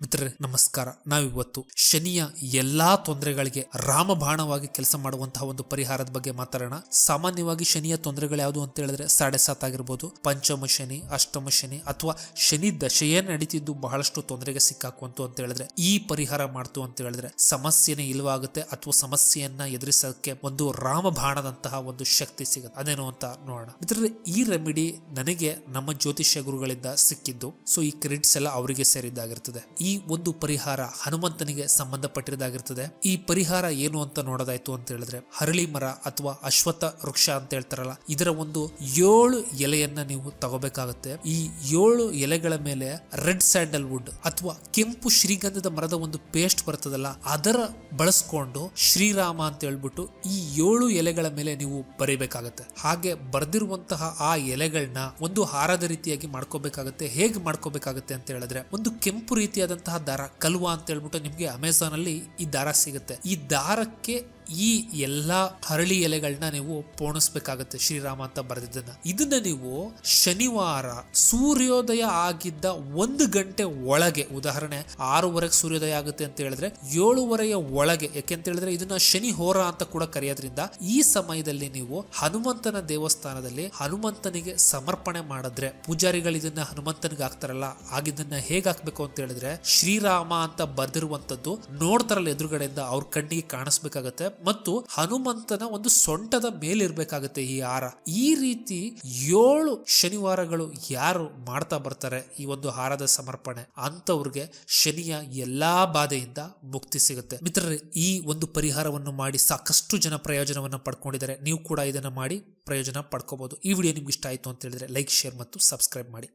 ಮಿತ್ರರೇ ನಮಸ್ಕಾರ. ನಾವಿವತ್ತು ಶನಿಯ ಎಲ್ಲಾ ತೊಂದರೆಗಳಿಗೆ ರಾಮಬಾಣವಾಗಿ ಕೆಲಸ ಮಾಡುವಂತಹ ಒಂದು ಪರಿಹಾರದ ಬಗ್ಗೆ ಮಾತಾಡೋಣ. ಸಾಮಾನ್ಯವಾಗಿ ಶನಿಯ ತೊಂದರೆಗಳು ಯಾವುದು ಅಂತ ಹೇಳಿದ್ರೆ 7.5 ಆಗಿರ್ಬೋದು, ಪಂಚಮ ಶನಿ, ಅಷ್ಟಮ ಶನಿ ಅಥವಾ ಶನಿ ದಶೆಯೇ ನಡೀತಿದ್ದು ಬಹಳಷ್ಟು ತೊಂದರೆಗೆ ಸಿಕ್ಕಾಕುವಂತು ಅಂತ ಹೇಳಿದ್ರೆ ಈ ಪರಿಹಾರ ಮಾಡ್ತು ಅಂತ ಹೇಳಿದ್ರೆ ಸಮಸ್ಯೆನೇ ಇಲ್ವಾಗುತ್ತೆ ಅಥವಾ ಸಮಸ್ಯೆಯನ್ನ ಎದುರಿಸೋಕೆ ಒಂದು ರಾಮಬಾಣದಂತಹ ಒಂದು ಶಕ್ತಿ ಸಿಗುತ್ತೆ. ಅದೇನು ಅಂತ ನೋಡೋಣ. ಮಿತ್ರರೇ, ಈ ರೆಮಿಡಿ ನನಗೆ ನಮ್ಮ ಜ್ಯೋತಿಷ್ಯ ಗುರುಗಳಿಂದ ಸಿಕ್ಕಿದ್ದು. ಸೊ ಈ ಕ್ರೆಡಿಟ್ಸ್ ಎಲ್ಲ ಅವರಿಗೆ ಸೇರಿದ್ದಾಗಿರ್ತದೆ. ಈ ಒಂದು ಪರಿಹಾರ ಹನುಮಂತನಿಗೆ ಸಂಬಂಧಪಟ್ಟಿರೋದಾಗಿರ್ತದೆ. ಈ ಪರಿಹಾರ ಏನು ಅಂತ ನೋಡೋದಾಯ್ತು ಅಂತ ಹೇಳಿದ್ರೆ ಹರಳಿ ಮರ ಅಥವಾ ಅಶ್ವತ್ಥ ವೃಕ್ಷ ಅಂತ ಹೇಳ್ತಾರಲ್ಲ, ಇದರ ಒಂದು 7 ಎಲೆಯನ್ನ ನೀವು ತಗೋಬೇಕಾಗುತ್ತೆ. ಈ 7 ಎಲೆಗಳ ಮೇಲೆ ರೆಡ್ ಸ್ಯಾಂಡಲ್ ವುಡ್ ಅಥವಾ ಕೆಂಪು ಶ್ರೀಗಂಧದ ಮರದ ಒಂದು ಪೇಸ್ಟ್ ಬರ್ತದಲ್ಲ, ಅದರ ಬಳಸ್ಕೊಂಡು ಶ್ರೀರಾಮ ಅಂತ ಹೇಳ್ಬಿಟ್ಟು ಈ 7 ಎಲೆಗಳ ಮೇಲೆ ನೀವು ಬರೀಬೇಕಾಗತ್ತೆ. ಹಾಗೆ ಬರ್ದಿರುವಂತಹ ಆ ಎಲೆಗಳನ್ನ ಒಂದು ಹಾರದ ರೀತಿಯಾಗಿ ಮಾಡ್ಕೋಬೇಕಾಗತ್ತೆ. ಹೇಗೆ ಮಾಡ್ಕೋಬೇಕಾಗತ್ತೆ ಅಂತ ಹೇಳಿದ್ರೆ ಒಂದು ಕೆಂಪು ರೀತಿಯಾದಂತಹ ದಾರ, ಕಲ್ವಾ ಅಂತ ಹೇಳ್ಬಿಟ್ಟು ನಿಮ್ಗೆ ಅಮೆಝಾನ್ ಅಲ್ಲಿ ಈ ದಾರ ಸಿಗುತ್ತೆ. ಈ ದಾರಕ್ಕೆ ಈ ಎಲ್ಲಾ ಹರಳಿ ಎಲೆಗಳನ್ನ ನೀವು ಪೋಣಿಸ್ಬೇಕಾಗತ್ತೆ, ಶ್ರೀರಾಮ ಅಂತ ಬರೆದಿದ್ದನ್ನ. ಇದನ್ನ ನೀವು ಶನಿವಾರ ಸೂರ್ಯೋದಯ ಆಗಿದ್ದ 1 ಗಂಟೆ ಒಳಗೆ, ಉದಾಹರಣೆ 6:30 ಸೂರ್ಯೋದಯ ಆಗುತ್ತೆ ಅಂತ ಹೇಳಿದ್ರೆ 7:30 ಒಳಗೆ, ಯಾಕೆಂತ ಹೇಳಿದ್ರೆ ಇದನ್ನ ಶನಿ ಹೋರ ಅಂತ ಕೂಡ ಕರೆಯೋದ್ರಿಂದ ಈ ಸಮಯದಲ್ಲಿ ನೀವು ಹನುಮಂತನ ದೇವಸ್ಥಾನದಲ್ಲಿ ಹನುಮಂತನಿಗೆ ಸಮರ್ಪಣೆ ಮಾಡಿದ್ರೆ, ಪೂಜಾರಿಗಳು ಇದನ್ನ ಹನುಮಂತನಿಗೆ ಹಾಕ್ತಾರಲ್ಲ, ಆಗಿದ್ದನ್ನ ಹೇಗೆ ಹಾಕ್ಬೇಕು ಅಂತ ಹೇಳಿದ್ರೆ ಶ್ರೀರಾಮ ಅಂತ ಬರ್ದಿರುವಂತದ್ದು ನೋಡ್ತಾರಲ್ಲ ಎದುರುಗಡೆಯಿಂದ, ಅವ್ರ ಕಣ್ಣಿಗೆ ಕಾಣಿಸ್ಬೇಕಾಗತ್ತೆ ಮತ್ತು ಹನುಮಂತನ ಒಂದು ಸೊಂಟದ ಮೇಲಿರ್ಬೇಕಾಗತ್ತೆ ಈ ಹಾರ. ಈ ರೀತಿ 7 ಶನಿವಾರಗಳು ಯಾರು ಮಾಡ್ತಾ ಬರ್ತಾರೆ ಈ ಒಂದು ಹಾರದ ಸಮರ್ಪಣೆ, ಅಂತವ್ರಿಗೆ ಶನಿಯ ಎಲ್ಲಾ ಬಾಧೆಯಿಂದ ಮುಕ್ತಿ ಸಿಗುತ್ತೆ. ಮಿತ್ರರೇ, ಈ ಒಂದು ಪರಿಹಾರವನ್ನು ಮಾಡಿ ಸಾಕಷ್ಟು ಜನ ಪ್ರಯೋಜನವನ್ನು ಪಡ್ಕೊಂಡಿದ್ದಾರೆ. ನೀವು ಕೂಡ ಇದನ್ನ ಮಾಡಿ ಪ್ರಯೋಜನ ಪಡ್ಕೋಬಹುದು. ಈ ವಿಡಿಯೋ ನಿಮ್ಗೆ ಇಷ್ಟ ಆಯ್ತು ಅಂತ ಹೇಳಿದ್ರೆ ಲೈಕ್, ಶೇರ್ ಮತ್ತು ಸಬ್ಸ್ಕ್ರೈಬ್ ಮಾಡಿ.